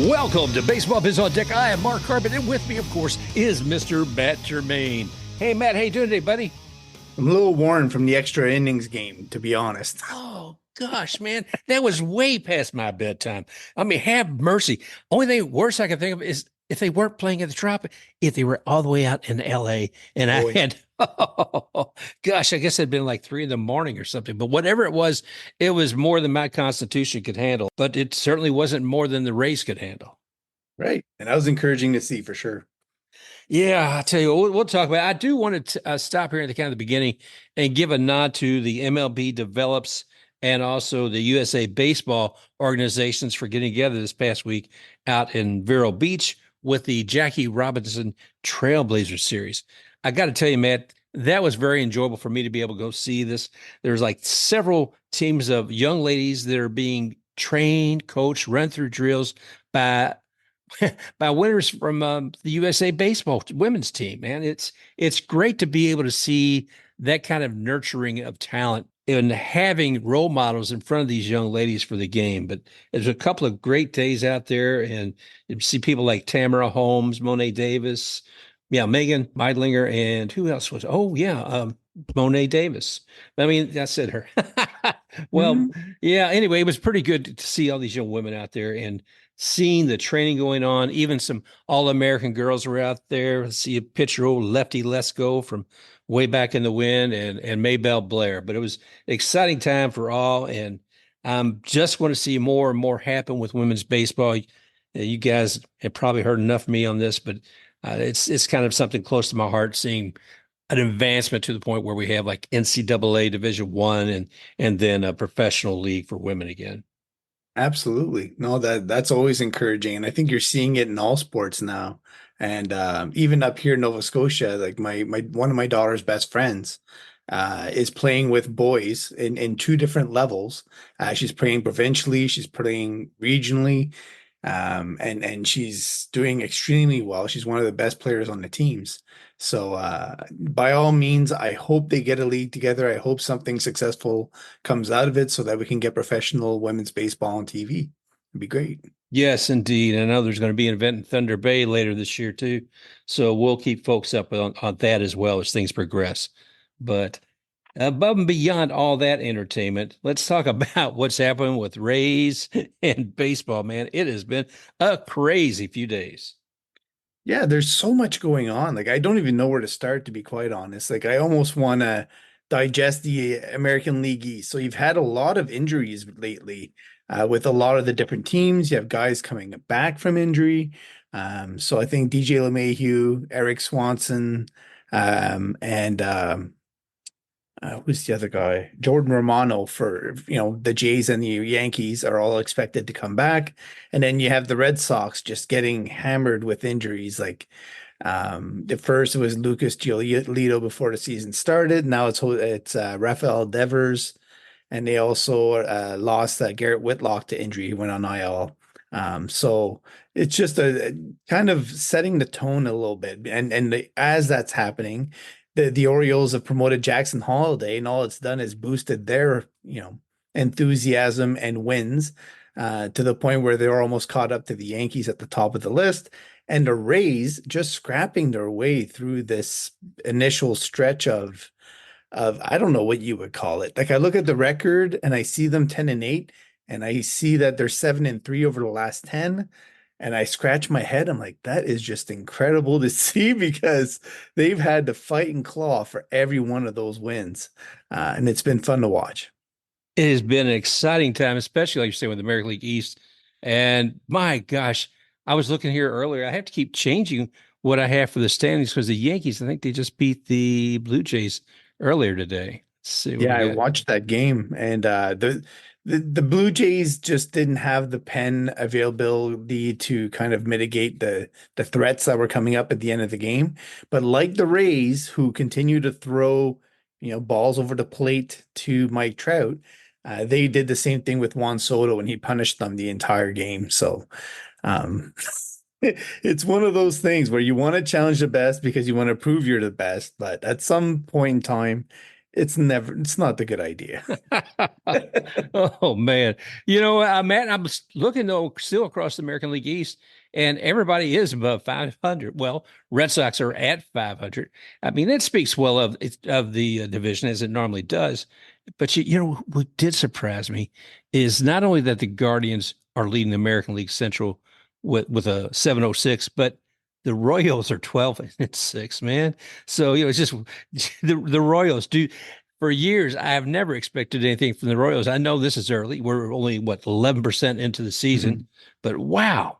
Welcome to Baseball Biz on Deck. I am Mark Carbon, and with me, of course, is Mr. Matt Germain. Hey, Matt, how you doing today, buddy? I'm a little worn from the extra innings game, to be honest. Oh, gosh, man. That was way past my bedtime. I mean, have mercy. Only thing worse I can think of is if they weren't playing at the Trop, if they were all the way out in L.A., and I had, oh, gosh, I guess it'd been like 3 a.m. or something. But whatever it was more than my constitution could handle. But it certainly wasn't more than the Rays could handle. Right. And that was encouraging to see for sure. Yeah, I'll tell you, we'll talk about it. I do want to stop here at the kind of the beginning and give a nod to the MLBDevelops and also the USA Baseball organizations for getting together this past week out in Vero Beach with the Jackie Robinson Trailblazer Series. I got to tell you, Matt, that was very enjoyable for me to be able to go see this. There's like several teams of young ladies that are being trained, coached, run through drills by winners from the USA Baseball women's team, man. It's great to be able to see that kind of nurturing of talent and having role models in front of these young ladies for the game. But there's a couple of great days out there, and you see people like Tamara, Holmes, Monet Davis, Megan Meidlinger, and who else was? Oh yeah, Monet Davis. I mean, I said her. Well, yeah. Anyway, it was pretty good to see all these young women out there and seeing the training going on. Even some All-American girls were out there. See a picture of Lefty Lesko from way back in the wind and Maybelle Blair. But it was an exciting time for all. And just want to see more and more happen with women's baseball. You guys have probably heard enough of me on this, but it's kind of something close to my heart, seeing an advancement to the point where we have like NCAA Division I and then a professional league for women again. Absolutely. No, that's always encouraging. And I think you're seeing it in all sports now. And even up here in Nova Scotia, like my one of my daughter's best friends is playing with boys in 2 different levels. She's playing provincially, she's playing regionally, and she's doing extremely well. She's one of the best players on the teams. So by all means, I hope they get a league together. I hope something successful comes out of it so that we can get professional women's baseball on TV. It'd be great. Yes, indeed. I know there's going to be an event in Thunder Bay later this year too. So we'll keep folks up on that as well as things progress. But above and beyond all that entertainment, let's talk about what's happening with Rays and baseball, man. It has been a crazy few days. Yeah, there's so much going on. Like I don't even know where to start, to be quite honest. Like I almost want to digest the American League East. So you've had a lot of injuries lately with a lot of the different teams. You have guys coming back from injury. So I think DJ LeMahieu, Eric Swanson, and who's the other guy? Jordan Romano for, the Jays and the Yankees are all expected to come back. And then you have the Red Sox just getting hammered with injuries. Like at first it was Lucas Giolito before the season started. Now it's Rafael Devers. And they also lost Garrett Whitlock to injury. He went on IL. So it's just a kind of setting the tone a little bit. And as that's happening, the Orioles have promoted Jackson Holiday, and all it's done is boosted their, enthusiasm and wins to the point where they're almost caught up to the Yankees at the top of the list. And the Rays just scrapping their way through this initial stretch of I don't know what you would call it. Like I look at the record and I see them 10-8, and I see that they're 7-3 over the last 10. And I scratch my head. I'm like, that is just incredible to see because they've had to fight and claw for every one of those wins. And it's been fun to watch. It has been an exciting time, especially like you say with the American League East. And my gosh, I was looking here earlier. I have to keep changing what I have for the standings because the Yankees, I think they just beat the Blue Jays earlier today. Let's see what Yeah, we I got. watched that game, and the Blue Jays just didn't have the pen availability to kind of mitigate the threats that were coming up at the end of the game. But like the Rays, who continue to throw, balls over the plate to Mike Trout, they did the same thing with Juan Soto, and he punished them the entire game. So, um, it's one of those things where you want to challenge the best because you want to prove you're the best, but at some point in time, it's not the good idea. Oh man, Matt, I'm looking though still across the American League East, and everybody is above 500. Well, Red Sox are at 500. I mean, that speaks well of the division as it normally does. But what did surprise me is not only that the Guardians are leading the American League Central with a 706, but the Royals are 12 and 6, man. So, it's just the Royals do. For years, I have never expected anything from the Royals. I know this is early. We're only, 11% into the season, Mhm. but wow.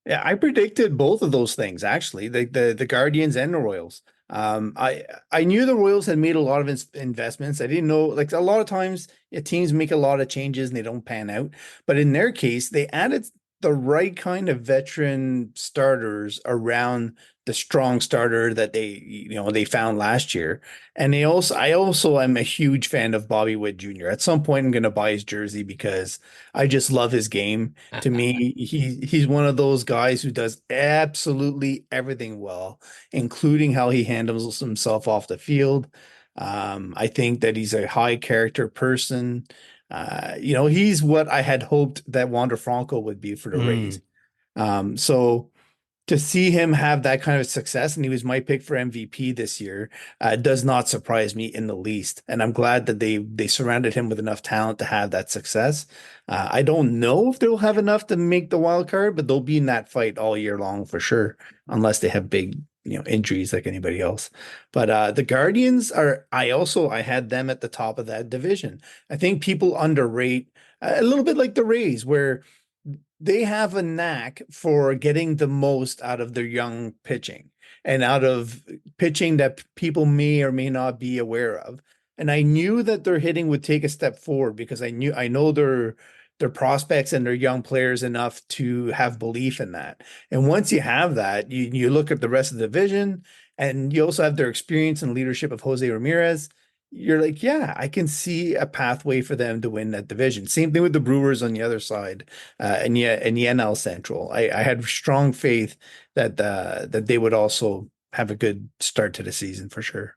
Yeah, I predicted both of those things actually, the Guardians and the Royals. I knew the Royals had made a lot of investments. I didn't know, like a lot of times teams make a lot of changes and they don't pan out. But in their case, they added the right kind of veteran starters around the strong starter that they found last year. And I also am a huge fan of Bobby Witt Jr. At some point, I'm going to buy his jersey because I just love his game. To me, he's one of those guys who does absolutely everything well, including how he handles himself off the field. I think that he's a high character person. He's what I had hoped that Wander Franco would be for the Mm. Rays. So to see him have that kind of success, and he was my pick for MVP this year, does not surprise me in the least. And I'm glad that they surrounded him with enough talent to have that success. I don't know if they'll have enough to make the wild card, but they'll be in that fight all year long for sure, unless they have big, injuries like anybody else. But the Guardians are. I had them at the top of that division. I think people underrate a little bit like the Rays, where they have a knack for getting the most out of their young pitching and out of pitching that people may or may not be aware of. And I knew that their hitting would take a step forward because I know their prospects and their young players enough to have belief in that. And once you have that, you look at the rest of the division and you also have their experience and leadership of Jose Ramirez. You're like, yeah, I can see a pathway for them to win that division. Same thing with the Brewers on the other side, and yeah, in the NL Central. I had strong faith that they would also have a good start to the season for sure.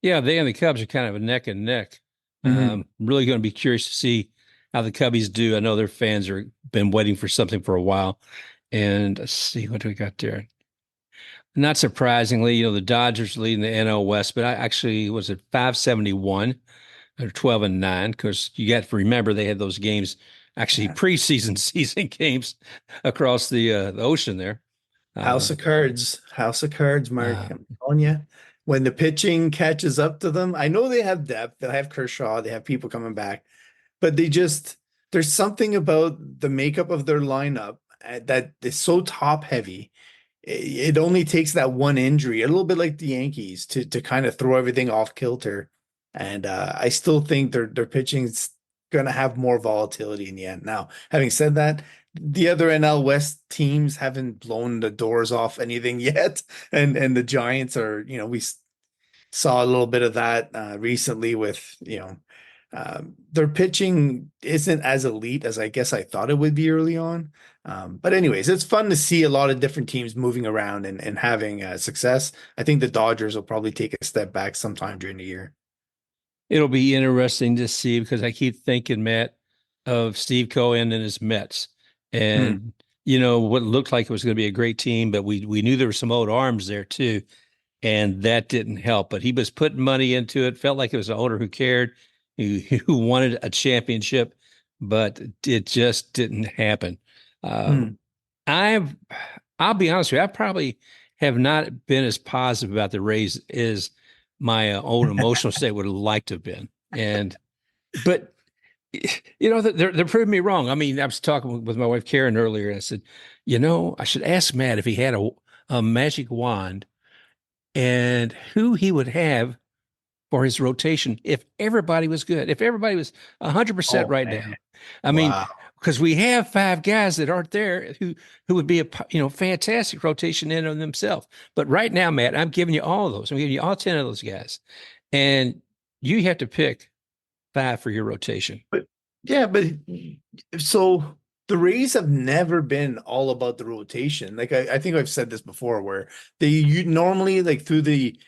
Yeah, they and the Cubs are kind of a neck and neck. Hmm. Really going to be curious to see how the Cubbies do. I know their fans are been waiting for something for a while. And let's see what we got there. Not surprisingly, the Dodgers leading the NL West, but I actually was at 571 or 12 and 9 because you got to remember they had those games, actually Yeah. preseason season games across the ocean there. Uh, House of cards, Mark. uh, I'm telling you, when the pitching catches up to them, I know they have depth. They have Kershaw. They have people coming back, but there's something about the makeup of their lineup that is so top heavy. It only takes that one injury, a little bit like the Yankees, to kind of throw everything off kilter. And I still think their pitching's gonna have more volatility in the end. Now, having said that, the other NL West teams haven't blown the doors off anything yet, and the Giants are, we saw a little bit of that recently with, their pitching isn't as elite as I guess I thought it would be early on. But anyways, it's fun to see a lot of different teams moving around and having success. I think the Dodgers will probably take a step back sometime during the year. it'll be interesting to see because I keep thinking, Matt, of Steve Cohen and his Mets. Hmm. And, what looked like it was going to be a great team, but we knew there were some old arms there too. And that didn't help. But he was putting money into it, felt like it was an owner who cared, who wanted a championship, but it just didn't happen. Uh, Hmm. I've, I'll be honest with you, I probably have not been as positive about the Rays as my own emotional state would have liked to have been. But they're proving me wrong. I mean, I was talking with my wife Karen earlier, and I said, I should ask Matt if he had a magic wand and who he would have for his rotation if everybody was good, if everybody was 100% Oh right man. now. I mean, Wow. because we have five guys that aren't there who would be a fantastic rotation in on themselves. But right now, Matt, I'm giving you all of those. I'm giving you all 10 of those guys, and you have to pick five for your rotation. But yeah, but so the Rays have never been all about the rotation. Like I think I've said this before, where you normally like through the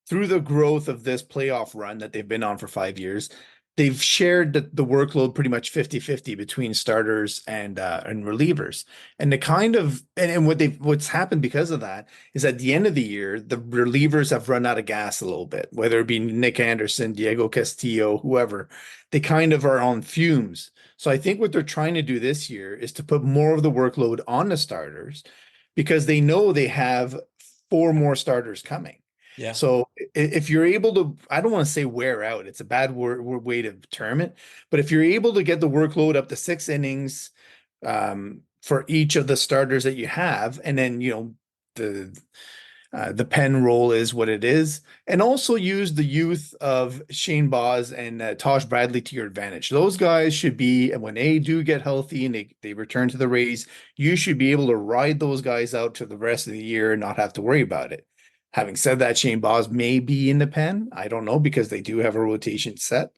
through the growth of this playoff run that they've been on for 5 years, they've shared the workload pretty much 50-50 between starters and relievers. And the kind of and what's happened because of that is at the end of the year, the relievers have run out of gas a little bit, whether it be Nick Anderson, Diego Castillo, whoever. They kind of are on fumes. So I think what they're trying to do this year is to put more of the workload on the starters because they know they have four more starters coming. Yeah. So if you're able to, I don't want to say wear out, it's a bad way to term it, but if you're able to get the workload up to 6 innings for each of the starters that you have, and then the pen roll is what it is, and also use the youth of Shane Baz and Taj Bradley to your advantage. Those guys should be, and when they do get healthy and they return to the Rays, you should be able to ride those guys out to the rest of the year and not have to worry about it. Having said that, Shane Baz may be in the pen. I don't know because they do have a rotation set.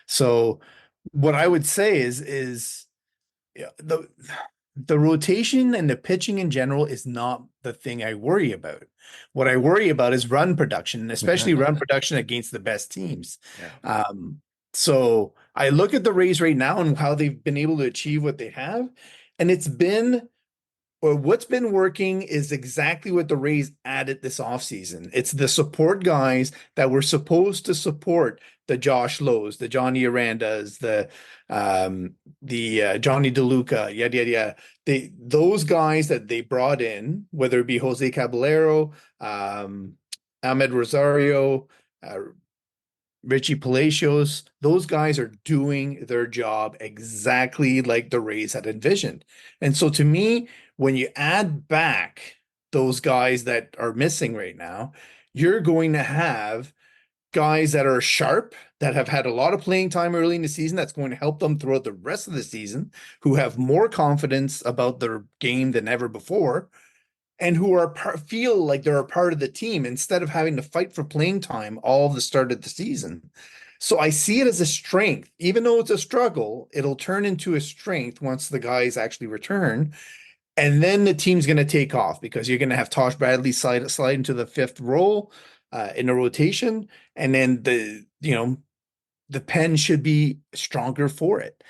So what I would say is yeah, the rotation and the pitching in general is not the thing I worry about. What I worry about is run production, especially run production against the best teams. Yeah. So I look at the Rays right now and how they've been able to achieve what they have, and what's been working is exactly what the Rays added this offseason. It's the support guys that were supposed to support the Josh Lowe's, the Johnny Arandas, the Johnny DeLuca, yada yada yada. Those guys that they brought in, whether it be Jose Caballero, Ahmed Rosario, Richie Palacios, those guys are doing their job exactly like the Rays had envisioned. And so to me, when you add back those guys that are missing right now, you're going to have guys that are sharp, that have had a lot of playing time early in the season, that's going to help them throughout the rest of the season, who have more confidence about their game than ever before, and who feel like they're a part of the team instead of having to fight for playing time all the start of the season. So I see it as a strength. Even though it's a struggle, it'll turn into a strength once the guys actually return. And then the team's going to take off because you're going to have Taj Bradley slide into the fifth role in a rotation. And then the pen should be stronger for it.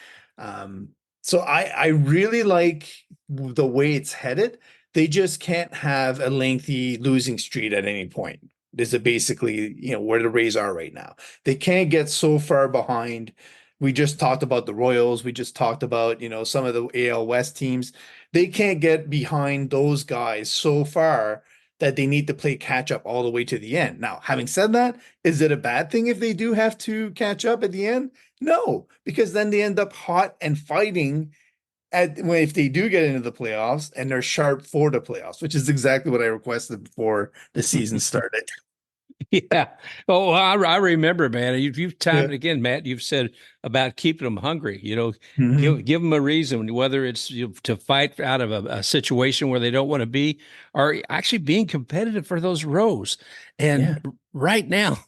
So I really like the way it's headed. They just can't have a lengthy losing streak at any point. This is basically, where the Rays are right now. They can't get so far behind. We just talked about the Royals. We just talked about, some of the AL West teams. They can't get behind those guys so far that they need to play catch up all the way to the end. Now, having said that, is it a bad thing if they do have to catch up at the end? No, because then they end up hot and fighting if they do get into the playoffs and they're sharp for the playoffs, which is exactly what I requested before the season started. Yeah. Oh, I remember, man. You've time Yeah. and again, Matt, you've said about keeping them hungry. Mhm. Give them a reason, whether it's to fight out of a situation where they don't want to be, or actually being competitive for those rows. Yeah. And right now,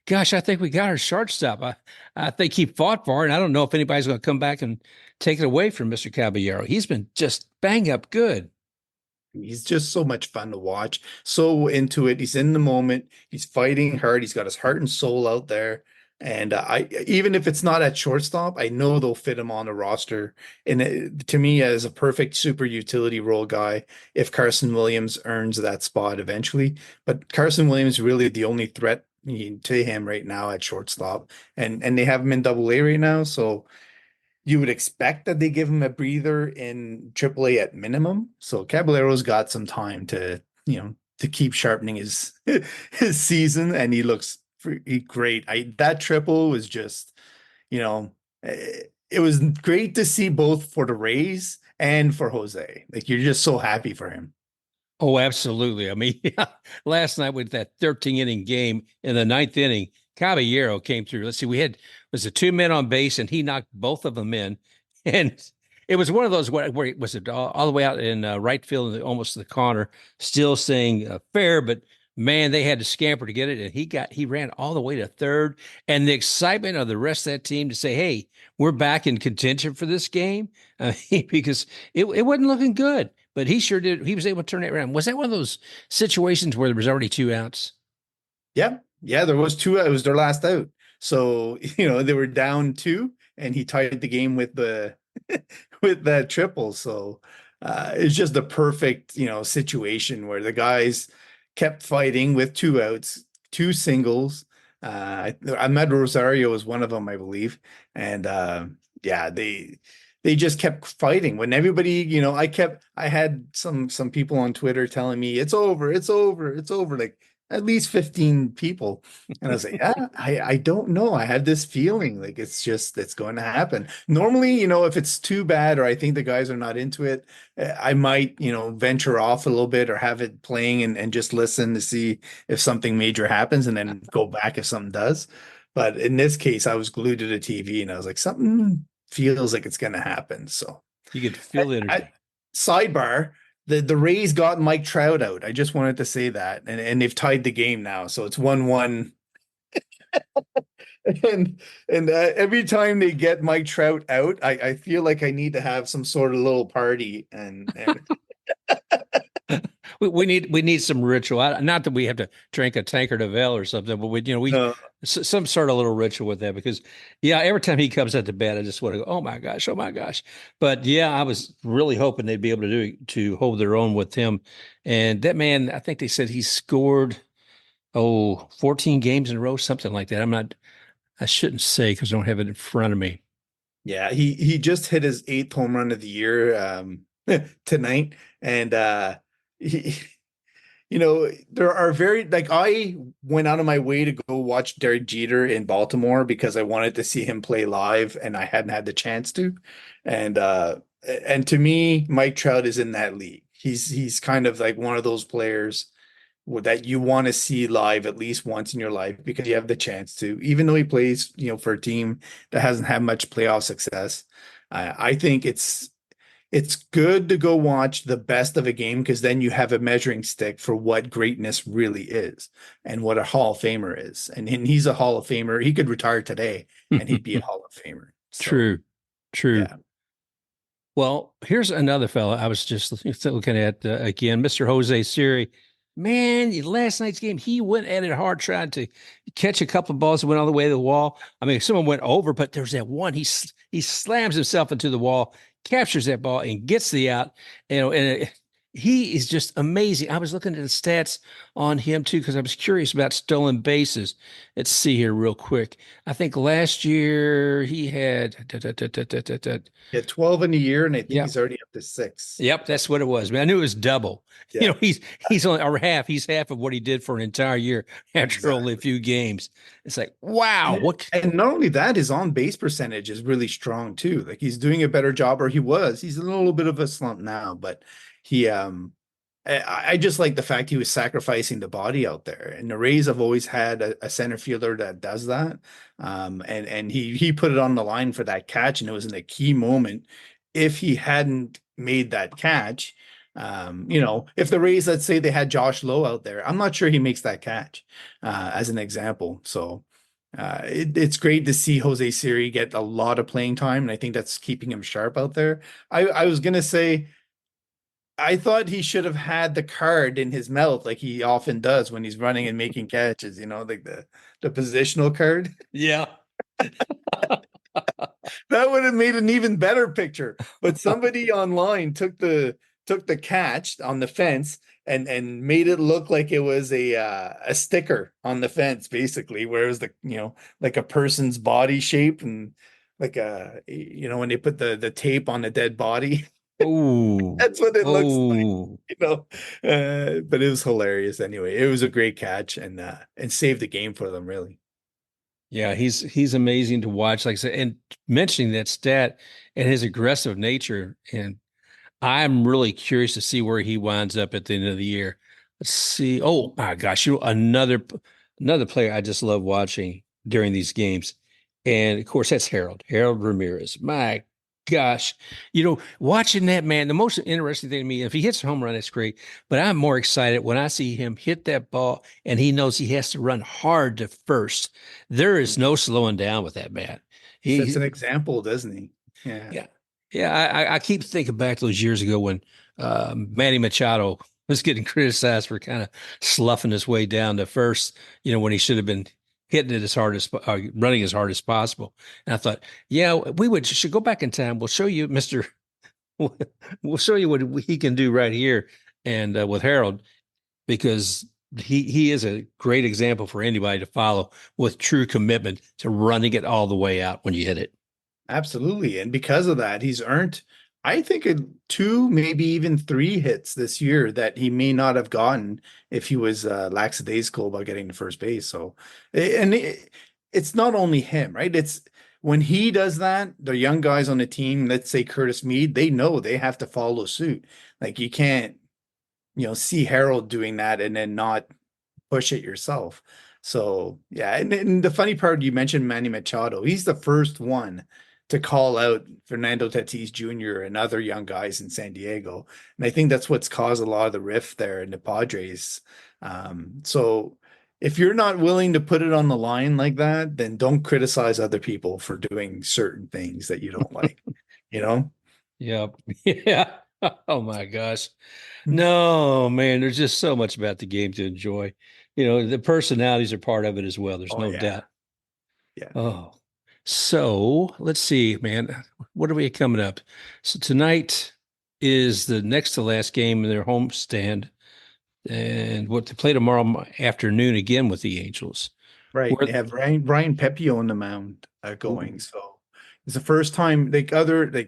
gosh, I think we got our shortstop. I think he fought for it. And I don't know if anybody's going to come back and take it away from Mr. Caballero. He's been just bang up good. He's just so much fun to watch. So into it. He's in the moment. He's fighting hard. He's got his heart and soul out there. And even if it's not at shortstop, I know they'll fit him on the roster. And to me, as a perfect super utility role guy, if Carson Williams earns that spot eventually. But Carson Williams really the only threat to him right now at shortstop, and they have him in Double A right now, so you would expect that they give him a breather in AAA at minimum. So Caballero's got some time to keep sharpening his his season, and he looks pretty great. That triple was just, it was great to see both for the Rays and for Jose. Like you're just so happy for him. Oh, absolutely. I mean, last night with that 13 inning game in the ninth inning, Caballero came through. Let's see, was it two men on base and he knocked both of them in. And it was one of those where it was all the way out in right field, almost to the corner, still saying fair, but man, they had to scamper to get it. And he ran all the way to third. And the excitement of the rest of that team to say, hey, we're back in contention for this game because it wasn't looking good. But he sure did. He was able to turn it around. Was that one of those situations where there was already two outs? Yeah, yeah, there was two. It was their last out. So, they were down two, and he tied the game with the with that triple. So, it's just the perfect, situation where the guys kept fighting with two outs, two singles. Ahmed Rosario was one of them, I believe, and yeah, they just kept fighting. When everybody, I had some people on Twitter telling me it's over, it's over, it's over, like at least 15 people. And I was like, yeah, I don't know. I had this feeling like it's going to happen. Normally, if it's too bad or I think the guys are not into it, I might, venture off a little bit or have it playing and just listen to see if something major happens and then go back if something does. But in this case, I was glued to the TV and I was like, something feels like it's going to happen. So You could feel the I, energy. sidebar, the Rays got Mike Trout out. I just wanted to say that. And they've tied the game now. So it's 1-1. And every time they get Mike Trout out, I feel like I need to have some sort of little party and We need some ritual. Not that we have to drink a tankard of ale or something, but we uh, some sort of little ritual with that because yeah, every time he comes at the bat, I just want to go, oh my gosh, oh my gosh. But yeah, I was really hoping they'd be able to hold their own with him. And that man, I think they said he scored 14 games in a row, something like that. I shouldn't say because I don't have it in front of me. yeah, he just hit his eighth home run of the year tonight. And he there are very like I went out of my way to go watch Derek Jeter in Baltimore because I wanted to see him play live and I hadn't had the chance to. And and to me, Mike Trout is in that league. He's kind of like one of those players that you want to see live at least once in your life because you have the chance to, even though he plays, for a team that hasn't had much playoff success. I think it's good to go watch the best of a game because then you have a measuring stick for what greatness really is and what a Hall of Famer is. And he's a Hall of Famer. He could retire today and he'd be a Hall of Famer. So, True, true. yeah. Well, here's another fella I was just looking at again, Mr. Jose Siri. Man, in last night's game, he went at it hard trying to catch a couple of balls that went all the way to the wall. I mean, someone went over, but there's that one. He slams himself into the wall, captures that ball, and gets the out. He is just amazing. I was looking at the stats on him too because I was curious about stolen bases. Let's see here real quick. I think last year he had He had 12 in a year, and I think yeah. he's already up to six. Yep, that's what it was. Man, I knew it was double. Yeah, He's only or half. He's half of what he did for an entire year after only a exactly. few games. It's like, wow, what? And not only that, his on base percentage is really strong too. Like he's doing a better job, or he was. He's in a little bit of a slump now, but he I just like the fact he was sacrificing the body out there. And the Rays have always had a center fielder that does that. And he put it on the line for that catch, and it was in a key moment. If he hadn't made that catch, if the Rays, let's say they had Josh Lowe out there, I'm not sure he makes that catch, as an example. So it's great to see Jose Siri get a lot of playing time, and I think that's keeping him sharp out there. I was gonna say I thought he should have had the card in his mouth like he often does when he's running and making catches, like the positional card. Yeah. That would have made an even better picture. But somebody online took the catch on the fence and made it look like it was a sticker on the fence, basically, where it was like a person's body shape and like when they put the tape on a dead body. Oh, That's what it looks like, oh, you know. But it was hilarious anyway. It was a great catch and saved the game for them, really. yeah. He's amazing to watch. Like I said, and mentioning that stat and his aggressive nature, and I'm really curious to see where he winds up at the end of the year. Let's see. Oh my gosh, another player I just love watching during these games, and of course that's Harold Ramirez. My gosh, watching that man. The most interesting thing to me, if he hits a home run, that's great. But I'm more excited when I see him hit that ball, and he knows he has to run hard to first. There is no slowing down with that man. Sets He an example, doesn't he? Yeah. yeah. Yeah, I keep thinking back to those years ago when Manny Machado was getting criticized for kind of sloughing his way down to first, when he should have been hitting it as hard as running as hard as possible. And I thought, yeah, should go back in time. We'll show you, Mister. We'll show you what he can do right here, and with Harold, because he is a great example for anybody to follow with true commitment to running it all the way out when you hit it. Absolutely. And because of that, he's earned, I think, two, maybe even three hits this year that he may not have gotten if he was lackadaisical about getting to first base. So, and it's not only him, right? It's when he does that, the young guys on the team, let's say Curtis Mead, they know they have to follow suit. Like you can't, see Harold doing that and then not push it yourself. So yeah, and the funny part, you mentioned Manny Machado. He's the first one to call out Fernando Tatis Jr. and other young guys in San Diego, and I think that's what's caused a lot of the rift there in the Padres. So if you're not willing to put it on the line like that, then don't criticize other people for doing certain things that you don't like. You know? Yep. Yeah. Oh my gosh. No, man, there's just so much about the game to enjoy. The personalities are part of it as well. There's Oh no yeah, doubt. yeah. Oh, so let's see, man. What are we coming up? So tonight is the next to last game in their homestand, and what they play tomorrow afternoon again with the Angels. Right. Where They have Ryan Pepio on the mound going. Ooh, So it's the first time like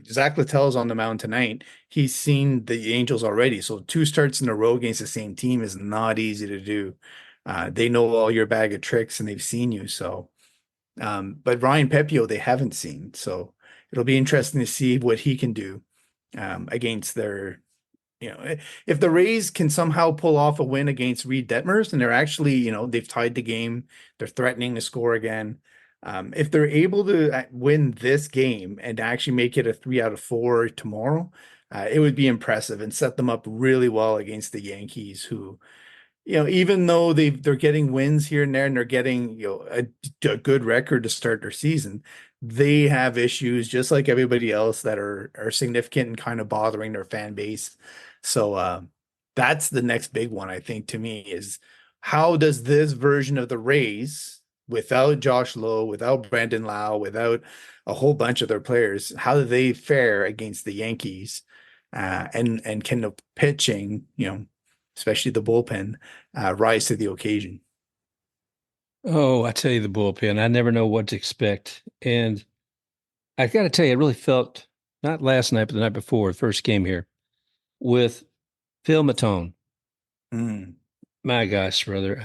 Zach Littell's on the mound tonight. He's seen the Angels already. So two starts in a row against the same team is not easy to do. They know all your bag of tricks and they've seen you. So but Ryan Pepio they haven't seen. So it'll be interesting to see what he can do against their if the Rays can somehow pull off a win against Reed Detmers, and they're actually, they've tied the game, they're threatening to score again. If they're able to win this game and actually make it a 3 out of 4 tomorrow, it would be impressive and set them up really well against the Yankees, who, even though they're getting wins here and there, and they're getting, a good record to start their season, they have issues just like everybody else that are significant and kind of bothering their fan base. So that's the next big one, I think, to me is how does this version of the Rays, without Josh Lowe, without Brandon Lau, without a whole bunch of their players, how do they fare against the Yankees? And can the pitching, especially the bullpen, rise to the occasion? oh, I tell you, the bullpen, I never know what to expect. And I got to tell you, I really felt not last night, but the night before, the first game here with Phil Matone. Mm. My gosh, brother.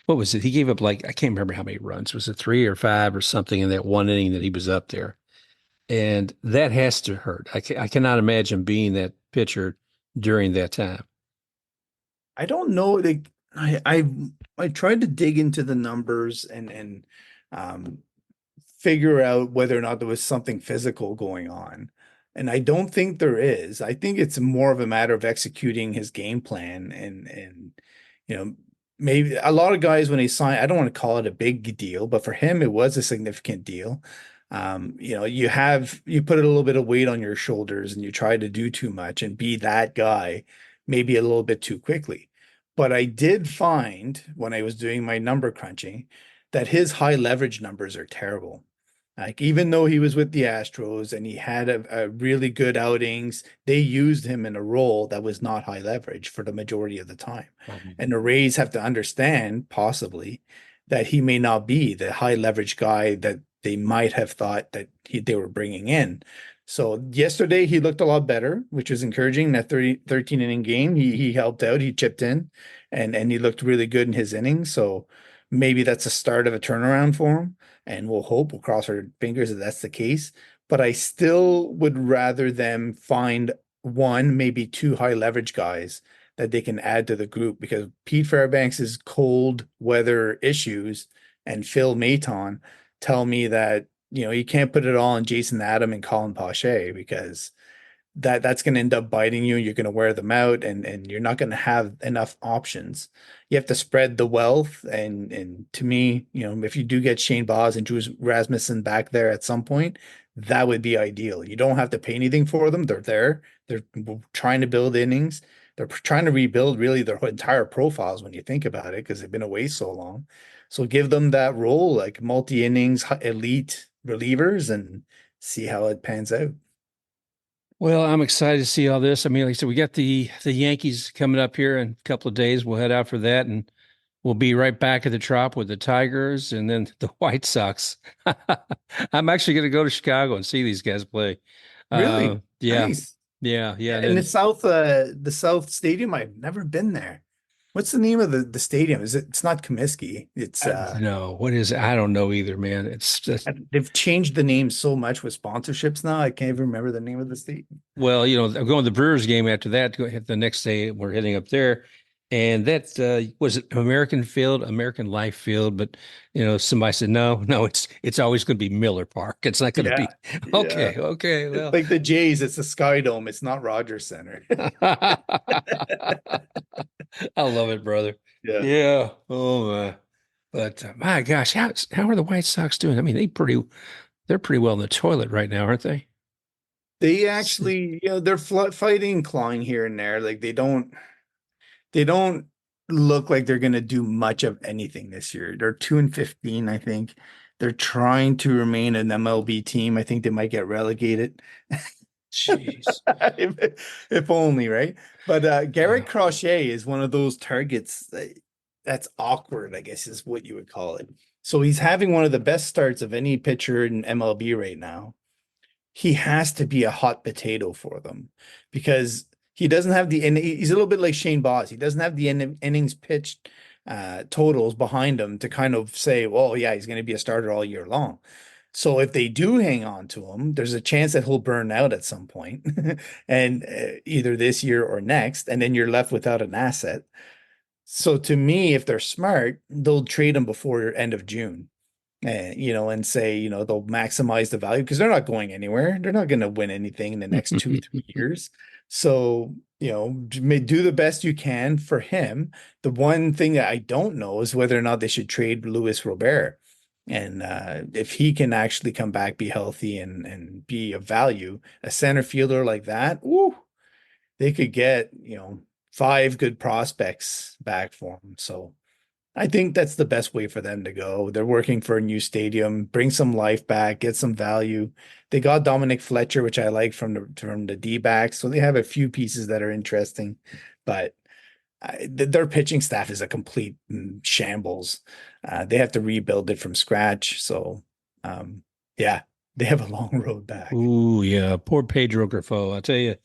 What was it? He gave up like, I can't remember how many runs. Was it 3 or 5 or something in that one inning that he was up there? And that has to hurt. I cannot imagine being that pitcher during that time. I don't know. Like I tried to dig into the numbers and um, figure out whether or not there was something physical going on. And I don't think there is. I think it's more of a matter of executing his game plan and you know maybe a lot of guys when they sign, I don't want to call it a big deal, but for him it was a significant deal. You put a little bit of weight on your shoulders and you try to do too much and be that guy maybe a little bit too quickly. But I did find when I was doing my number crunching that his high leverage numbers are terrible. Like even though he was with the Astros and he had a really good outings, they used him in a role that was not high leverage for the majority of the time. Mhm. And the Rays have to understand possibly that he may not be the high leverage guy that they might have thought that they were bringing in. So yesterday he looked a lot better, which was encouraging. That 13 inning game, he helped out, he chipped in, and he looked really good in his innings. So maybe that's a start of a turnaround for him, and we'll cross our fingers that that's the case. But I still would rather them find one, maybe two high leverage guys that they can add to the group, because Pete Fairbanks's cold weather issues and Phil Maton tell me that you can't put it all on Jason Adam and Colin Pache, because that's going to end up biting you. You're going to wear them out, and you're not going to have enough options. You have to spread the wealth, and to me, if you do get Shane Baz and Drew Rasmussen back there at some point, that would be ideal. You don't have to pay anything for them. They're there. They're trying to build innings. they're trying to rebuild really their entire profiles when you think about it, because they've been away so long. So give them that role, like multi-innings, elite relievers, and see how it pans out. Well, I'm excited to see all this. I mean, like I said, we got the Yankees coming up here in a couple of days. We'll head out for that, and we'll be right back at the Trop with the Tigers and then the White Sox. I'm actually going to go to Chicago and see these guys play. Really Yeah, nice. yeah. And And then, the South Stadium, I've never been there. What's the name of the stadium? It's not Comiskey. It's no, what is it? I don't know either, man. It's just, they've changed the name so much with sponsorships now. I can't even remember the name of the stadium. well, I'm going to the Brewers game after that. The next day, we're heading up there. And that was it American Field, American Life Field, but somebody said no, it's always going to be Miller Park. It's not going to Yeah. be Yeah. okay. It's Well, like the Jays, it's the Sky Dome, it's not Rogers Center. I love it, brother. Yeah. Yeah. Oh my. But my gosh, how are the White Sox doing? I mean, they're pretty well in the toilet right now, aren't they? They actually, they're fighting, clawing here and there. Like they don't look like they're gonna do much of anything this year. They're 2-15, I think. They're trying to remain an MLB team. I think they might get relegated. Jeez. If only, right? But Garrett Yeah. Crochet is one of those targets that's awkward, I guess is what you would call it. So he's having one of the best starts of any pitcher in MLB right now. He has to be a hot potato for them because he doesn't have and he's a little bit like Shane Boss. He doesn't have the innings pitched totals behind him to kind of say, well, yeah, he's going to be a starter all year long. So if they do hang on to him, there's a chance that he'll burn out at some point, and either this year or next, and then you're left without an asset. So to me, if they're smart, they'll trade him before end of June, and say, they'll maximize the value because they're not going anywhere. They're not going to win anything in the next 2-3 years. So, do the best you can for him. The one thing that I don't know is whether or not they should trade Luis Robert. And if he can actually come back, be healthy, and be of value, a center fielder like that, woo, they could get, 5 good prospects back for him. So I think that's the best way for them to go. They're working for a new stadium, bring some life back, get some value. They got Dominic Fletcher, which I like from the D-backs. So they have a few pieces that are interesting, but their pitching staff is a complete shambles. They have to rebuild it from scratch. So, yeah, they have a long road back. Ooh, yeah. Poor Pedro Grifo, I'll tell you.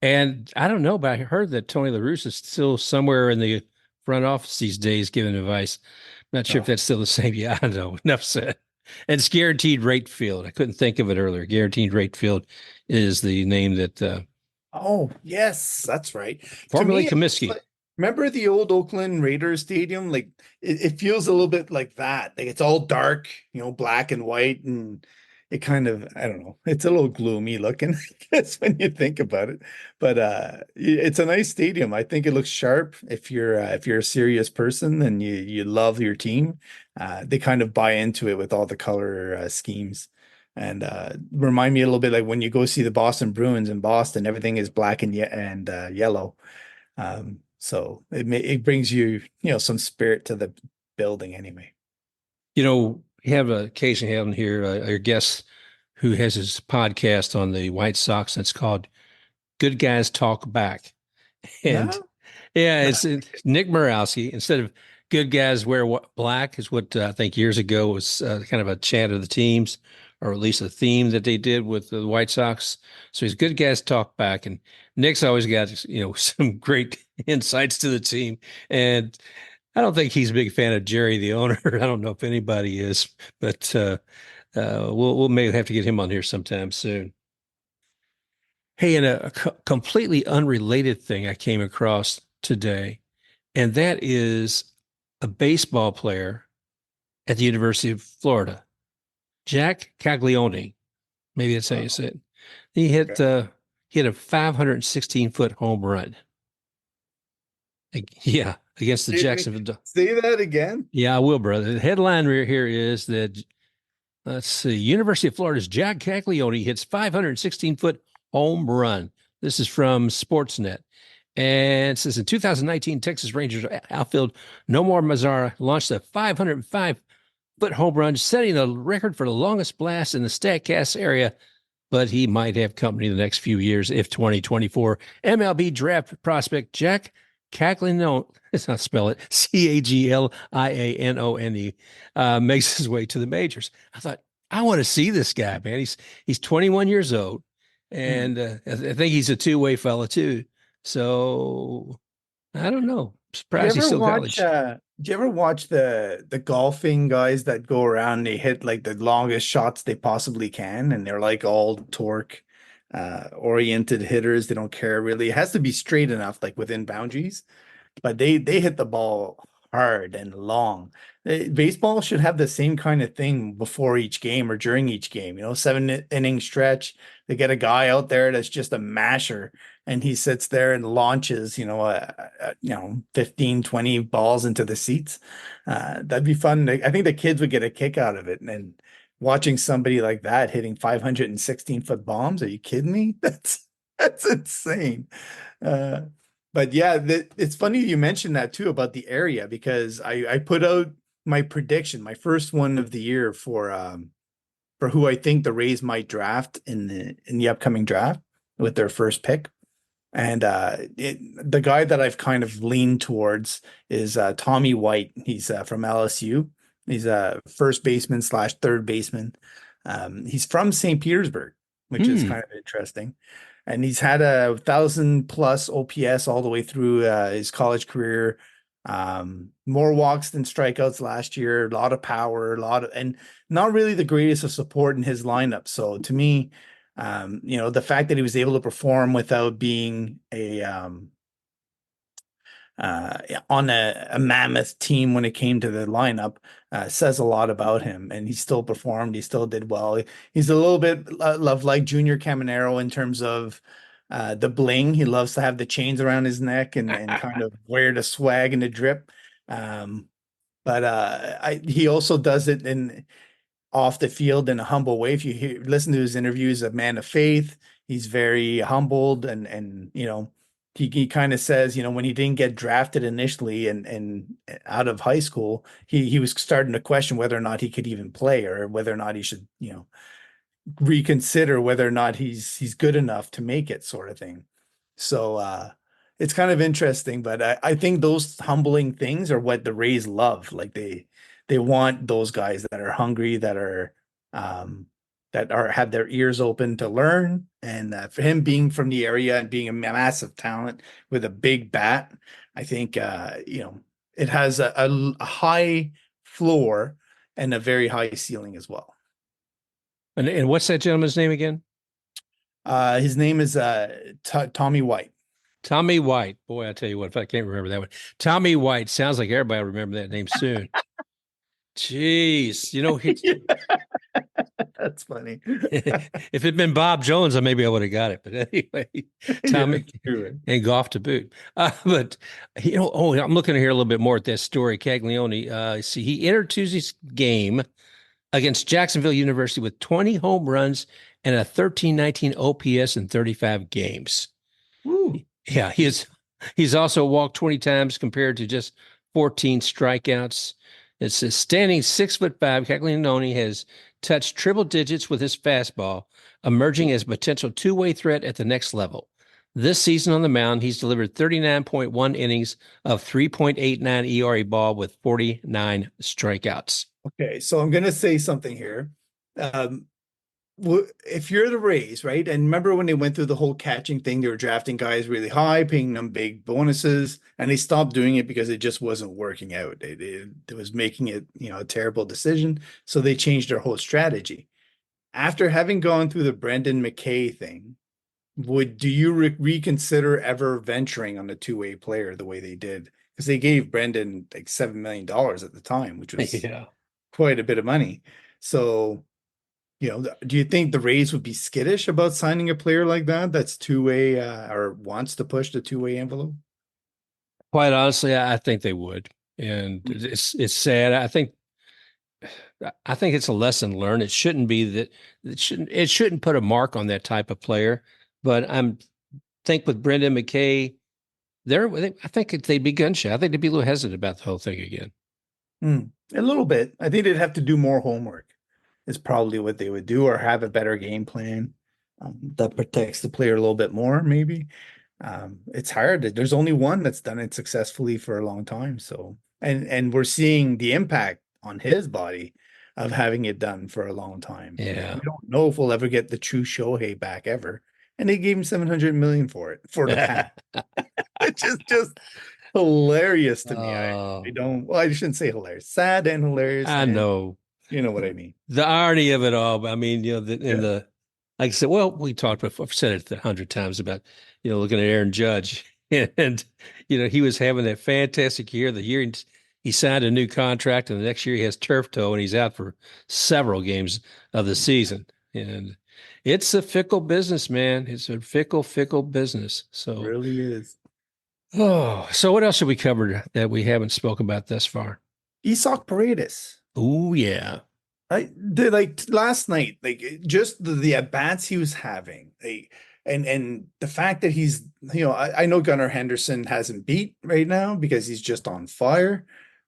And I don't know, but I heard that Tony La Russa is still somewhere in the front office these days giving advice. Not sure if Oh, that's still the same. Yeah, I don't know. Enough said. And it's guaranteed rate field. I couldn't think of it earlier. Guaranteed rate field is the name that oh, yes, that's right. To formerly me, it looks Comiskey. like, remember the old Oakland Raiders stadium? Like it feels a little bit like that. Like it's all dark, black and white, and it kind of, I don't know, it's a little gloomy looking, I guess, when you think about it. But it's a nice stadium. I think it looks sharp if you're a serious person and you love your team. They kind of buy into it with all the color schemes. And remind me a little bit like when you go see the Boston Bruins in Boston, everything is black and yellow. So it brings some spirit to the building anyway. We have occasionally have here a guest who has his podcast on the White Sox. That's called Good Guys Talk Back. And No, yeah, it's Nick Morawski. Instead of good guys wear black, is what I think years ago was kind of a chant of the teams, or at least a theme that they did with the White Sox. So he's good guys talk back, and Nick's always got some great insights to the team. And I don't think he's a big fan of Jerry, the owner. I don't know if anybody is, but we'll maybe have to get him on here sometime soon. Hey, and a completely unrelated thing I came across today, and that is a baseball player at the University of Florida, Jack Caglione. Maybe that's how you say oh, it. He hit okay. he hit a 516-foot home run. Yeah, against the Jacksonville. Say that again. Yeah, I will, brother. The headline right here is that let's see, University of Florida's Jack Caglione hits 516-foot home run. This is from Sportsnet. And it says in 2019, Texas Rangers outfield Nomar Mazara launched a 505-foot home run, setting the record for the longest blast in the StatCast area. But he might have company the next few years if 2024 MLB draft prospect Jack Caglianone, let's not spell it, Caglianone, makes his way to the majors. I thought, I want to see this guy, man. He's 21 years old, Hmm. and I think he's a two-way fella too. So I don't know. Do you Surprised he's ever still watch college. do you ever watch the golfing guys that go around, they hit like the longest shots they possibly can, and they're like all torque oriented hitters. They don't care really. It has to be straight enough, like within boundaries, but they hit the ball hard and long. Baseball should have the same kind of thing before each game or during each game. 7 inning stretch. They get a guy out there that's just a masher, and he sits there and launches, 15, 20 balls into the seats. That'd be fun. I think the kids would get a kick out of it. And watching somebody like that hitting 516-foot bombs. Are you kidding me? That's insane. Uh, but yeah, it's funny you mentioned that too about the area, because I put out my prediction, my first one of the year for who I think the Rays might draft in the upcoming draft with their first pick. And the guy that I've kind of leaned towards is Tommy White. He's from LSU. He's a first baseman slash third baseman. He's from St. Petersburg, which is Hmm. kind of interesting. And he's had 1,000+ OPS all the way through his college career. More walks than strikeouts last year. A lot of power, and not really the greatest of support in his lineup. So to me, the fact that he was able to perform without being on a mammoth team when it came to the lineup says a lot about him. And he still performed. He still did well. He's a little bit like Junior Caminero in terms of the bling. He loves to have the chains around his neck and kind of wear the swag and the drip. Um, but he also does it in off the field in a humble way. If you listen to his interviews, a man of faith, he's very humbled, and he kind of says, when he didn't get drafted initially and out of high school, he was starting to question whether or not he could even play, or whether or not he should, reconsider whether or not he's good enough to make it, sort of thing. So it's kind of interesting, but I think those humbling things are what the Rays love. Like they want those guys that are hungry, um that are have their ears open to learn. And for him being from the area and being a massive talent with a big bat, I think it has a high floor and a very high ceiling as well. And what's that gentleman's name again? His name is Tommy White. Tommy White. Boy, I tell you what, if I can't remember that one. Tommy White sounds like everybody will remember that name soon. Jeez, That's funny. if it'd been Bob Jones, maybe I would have got it. But anyway, Yeah, Tommy that's true. and golf to boot. But I'm looking here a little bit more at this story. Caglione. See, he entered Tuesday's game against Jacksonville University with 20 home runs and a 1319 OPS in 35 games. Woo. Yeah, he's also walked 20 times compared to just 14 strikeouts. It's a standing 6'5". Caglianone has touched triple digits with his fastball, emerging as a potential two-way threat at the next level. This season on the mound, he's delivered 39.1 innings of 3.89 ERA ball with 49 strikeouts. Okay, so I'm gonna say something here. Um, if you're the Rays, right? And remember when they went through the whole catching thing, they were drafting guys really high, paying them big bonuses, and they stopped doing it because it just wasn't working out. It was making it, a terrible decision. So they changed their whole strategy. After having gone through the Brendan McKay thing, do you reconsider ever venturing on a two-way player the way they did? Because they gave Brendan like $7 million at the time, which was Yeah. quite a bit of money. So, do you think the Rays would be skittish about signing a player like that that's two-way or wants to push the two-way envelope? Quite honestly, I think they would. And it's sad. I think it's a lesson learned. It shouldn't be that it shouldn't put a mark on that type of player. But I'm think with Brendan McKay, I think they'd be gun shy. I think they'd be a little hesitant about the whole thing again. A little bit. I think they'd have to do more homework, is probably what they would do, or have a better game plan that protects the player a little bit more, maybe. It's hard. There's only one that's done it successfully for a long time. So, and we're seeing the impact on his body of having it done for a long time. Like, Yeah. we don't know if we'll ever get the true Shohei back ever. And they gave him 700 million for it, for the pack, which is just hilarious to me. I Oh, don't, well, I shouldn't say hilarious, sad and hilarious, I and know you know what I mean. the irony of it all. I mean, in Yeah. the like I said, well, we talked before. I've said it 100 times about looking at Aaron Judge, and he was having that fantastic year. The year he signed a new contract, and the next year he has turf toe, and he's out for several games of the season. And it's a fickle business, man. It's a fickle business. It So, really is. so what else have we covered that we haven't spoken about thus far? Isak Paredes. Oh yeah. I did, like, last night, like, just the at bats he was having, and the fact that he's, I know Gunnar Henderson hasn't beat right now because he's just on fire,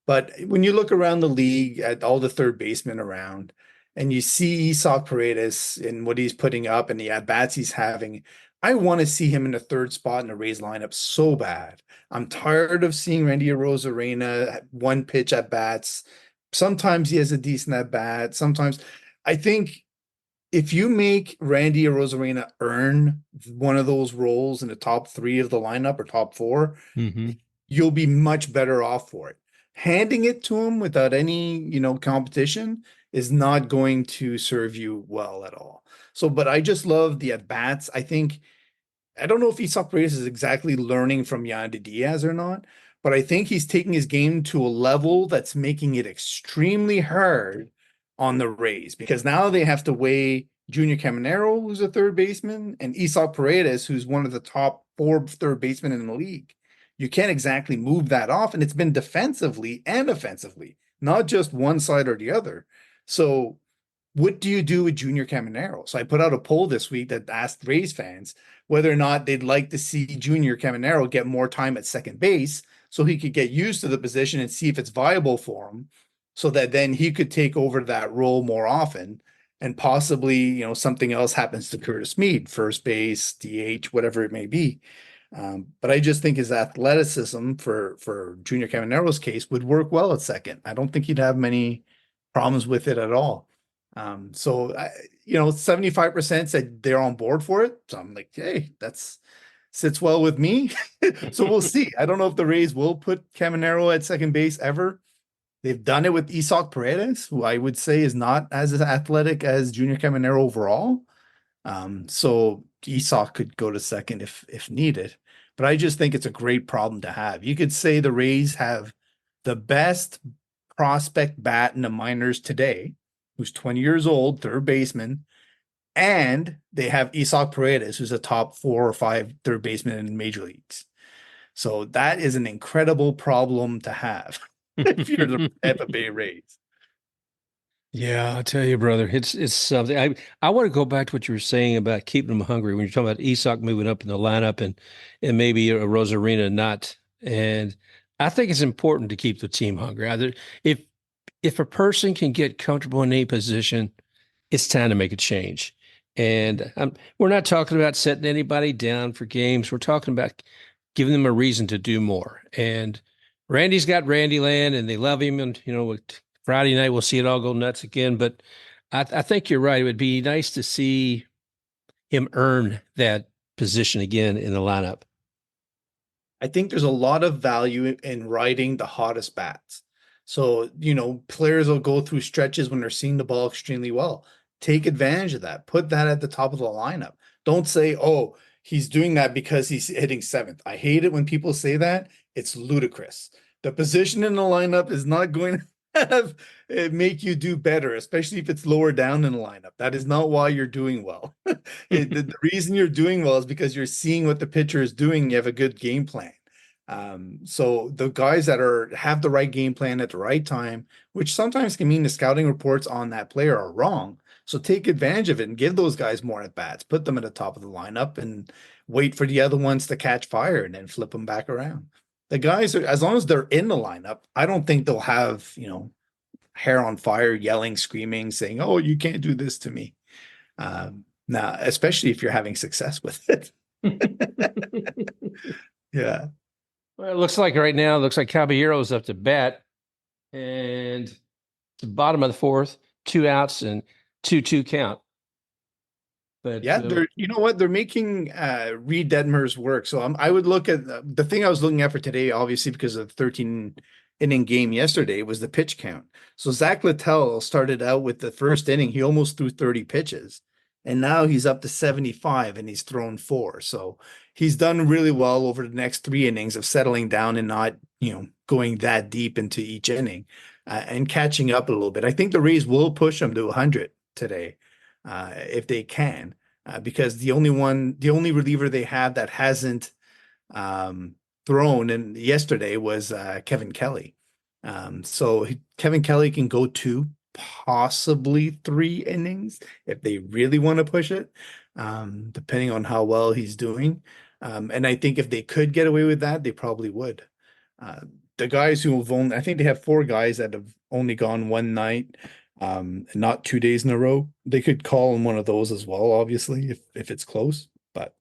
but when you look around the league at all the third basemen around, and you see Isak Paredes and what he's putting up and the at bats he's having, I want to see him in the third spot in the Rays lineup so bad. I'm tired of seeing Randy Arozarena one pitch at bats. Sometimes he has a decent at bat. Sometimes I think if you make Randy Arozarena earn one of those roles in the top three of the lineup or top four, Mm-hmm. you'll be much better off for it. Handing it to him without any, competition is not going to serve you well at all. So, but I just love the at bats. I don't know if Isak Paredes is exactly learning from Yandy Diaz or not, but I think he's taking his game to a level that's making it extremely hard on the Rays, because now they have to weigh Junior Caminero, who's a third baseman, and Isak Paredes, who's one of the top four third basemen in the league. You can't exactly move that off, and it's been defensively and offensively, not just one side or the other. So what do you do with Junior Caminero? So I put out a poll this week that asked Rays fans whether or not they'd like to see Junior Caminero get more time at second base so he could get used to the position and see if it's viable for him, so that then he could take over that role more often, and possibly, something else happens to Curtis Mead, first base, DH, whatever it may be. But I just think his athleticism for Junior Caminero's case would work well at second. I don't think he'd have many problems with it at all. So 75% said they're on board for it. So I'm like, hey, that's sits well with me. So we'll see. I don't know if the Rays will put Caminero at second base ever. They've done it with Isak Paredes, who I would say is not as athletic as Junior Caminero overall. So Isak could go to second if needed. But I just think it's a great problem to have. You could say the Rays have the best prospect bat in the minors today, who's 20 years old, third baseman, and they have Isak Paredes, who's a top 4 or 5 third baseman in major leagues. So that is an incredible problem to have if you're the Tampa Bay Rays. Yeah, I'll tell you, brother, it's something. I want to go back to what you were saying about keeping them hungry when you're talking about Isak moving up in the lineup and maybe a Rosarina not. And I think it's important to keep the team hungry. Either if a person can get comfortable in any position, it's time to make a change. And we're not talking about setting anybody down for games. We're talking about giving them a reason to do more. And Randy's got Randy Land, and they love him. And Friday night we'll see it all go nuts again. But I think you're right. It would be nice to see him earn that position again in the lineup. I think there's a lot of value in riding the hottest bats. So, players will go through stretches when they're seeing the ball extremely well. Take advantage of that. Put that at the top of the lineup. Don't say, oh, he's doing that because he's hitting seventh. I hate it when people say that. It's ludicrous. The position in the lineup is not going to have it make you do better, especially if it's lower down in the lineup. That is not why you're doing well. The reason you're doing well is because you're seeing what the pitcher is doing. You have a good game plan. So the guys that have the right game plan at the right time, which sometimes can mean the scouting reports on that player are wrong. So take advantage of it and give those guys more at bats. Put them at the top of the lineup, and wait for the other ones to catch fire and then flip them back around. The guys are, as long as they're in the lineup, I don't think they'll have, hair on fire, yelling, screaming, saying, "Oh, you can't do this to me." Now, especially if you're having success with it. Yeah. Well, it looks like right now, it looks like Caballero's up to bat, and the bottom of the fourth, 2 outs and 2-2 count. But yeah, you know what? They're making Reed Detmers work. So I would look at the thing I was looking at for today, obviously, because of the 13 inning game yesterday, was the pitch count. So Zach Littell started out with the first inning, he almost threw 30 pitches. And now he's up to 75 and he's thrown 4. So he's done really well over the next 3 innings of settling down and not, going that deep into each inning and catching up a little bit. I think the Rays will push him to 100 today if they can, because the only reliever they have that hasn't thrown in yesterday was Kevin Kelly. So Kevin Kelly can go 2, possibly 3 innings if they really want to push it, depending on how well he's doing. And I think if they could get away with that, they probably would. The guys who have I think they have 4 guys that have only gone one night, not 2 days in a row. They could call in one of those as well, obviously, if it's close. But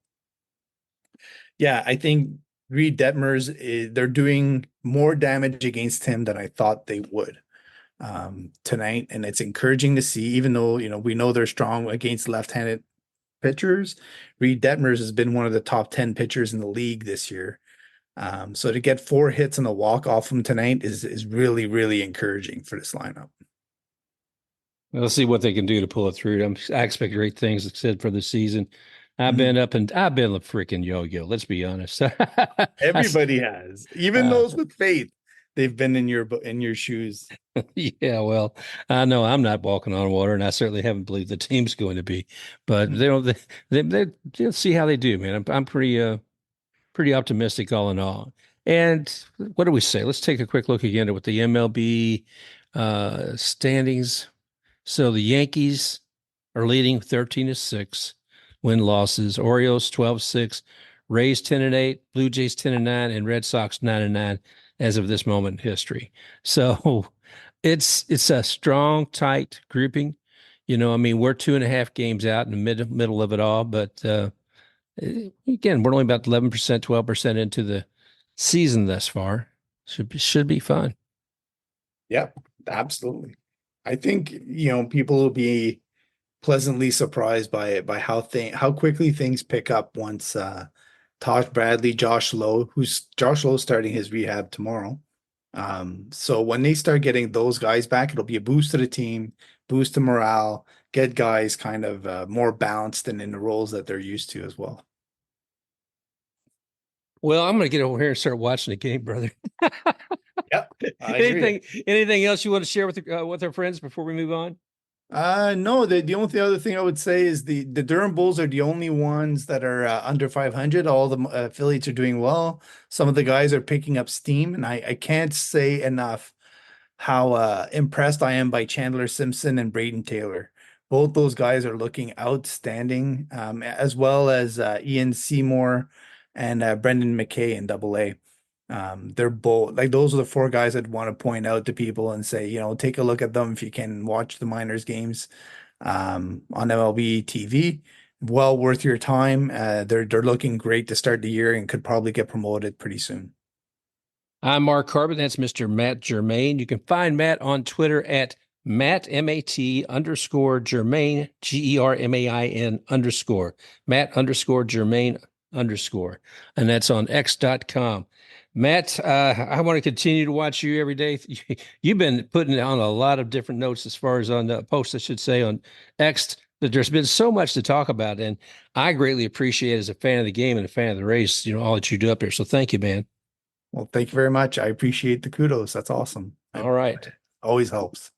yeah, I think Reed Detmers, they're doing more damage against him than I thought they would tonight. And it's encouraging to see, even though, we know they're strong against left-handed pitchers. Reed Detmers has been one of the top 10 pitchers in the league this year. So to get 4 hits and a walk off him tonight is really, really encouraging for this lineup. Let's see what they can do to pull it through. I expect great things, like I said, for the season. I've Mm-hmm. I've been a freaking yo-yo. Let's be honest. Everybody has, even those with faith. They've been in your shoes. Yeah, well, I know I'm not walking on water, and I certainly haven't believed the team's going to be. But they'll see how they do, man. I'm pretty optimistic all in all. And what do we say? Let's take a quick look again at what the MLB standings. So the Yankees are leading 13-6, win losses. Orioles 12-6, Rays 10-8, Blue Jays 10-9, and Red Sox 9-9 as of this moment in history. So it's a strong, tight grouping. We're 2.5 games out in the middle of it all, but again, we're only about 11%, 12% into the season thus far. Should be fun. Yeah, absolutely. I think, people will be pleasantly surprised by how quickly things pick up once Taj Bradley, Josh Lowe starting his rehab tomorrow. So when they start getting those guys back, it'll be a boost to the team, boost to morale, get guys kind of more balanced and in the roles that they're used to as well. Well, I'm going to get over here and start watching the game, brother. Yep. Anything else you want to share with our friends before we move on? No, the only other thing I would say is the Durham Bulls are the only ones that are under 500. All the affiliates are doing well. Some of the guys are picking up steam, and I can't say enough how impressed I am by Chandler Simpson and Braden Taylor. Both those guys are looking outstanding, as well as Ian Seymour and Brendan McKay in AA. They're both like, those are the 4 guys I'd want to point out to people and say, take a look at them if you can watch the minors games on MLB TV. Well worth your time. They're looking great to start the year and could probably get promoted pretty soon. I'm Mark Carbon. That's Mr. Matt Germain. You can find Matt on Twitter at Matt MAT_Germain GERMAIN _ Matt_Germain _ and that's on X.com. Matt, I want to continue to watch you every day. You've been putting on a lot of different notes as far as on the posts, I should say, on X. That there's been so much to talk about, and I greatly appreciate it as a fan of the game and a fan of the race, all that you do up there. So thank you, man. Well, thank you very much. I appreciate the kudos. That's awesome. All right. Always helps.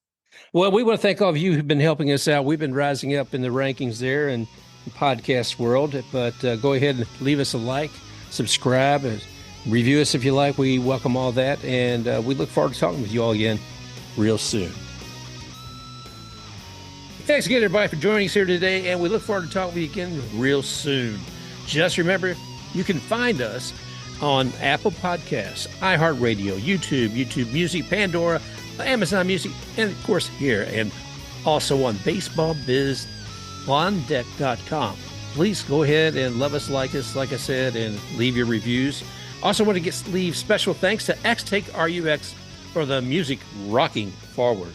Well, we want to thank all of you who've been helping us out. We've been rising up in the rankings there in the podcast world, but go ahead and leave us a like, subscribe, and review us if you like. We welcome all that, and we look forward to talking with you all again real soon. Thanks again, everybody, for joining us here today, and we look forward to talking with you again real soon. Just remember, you can find us on Apple Podcasts, iHeartRadio, YouTube Music, Pandora, Amazon Music, and of course here, and also on baseballbizondeck.com. Please go ahead and love us, like I said, and leave your reviews. Also want to leave special thanks to X Take RUX for the music rocking forward.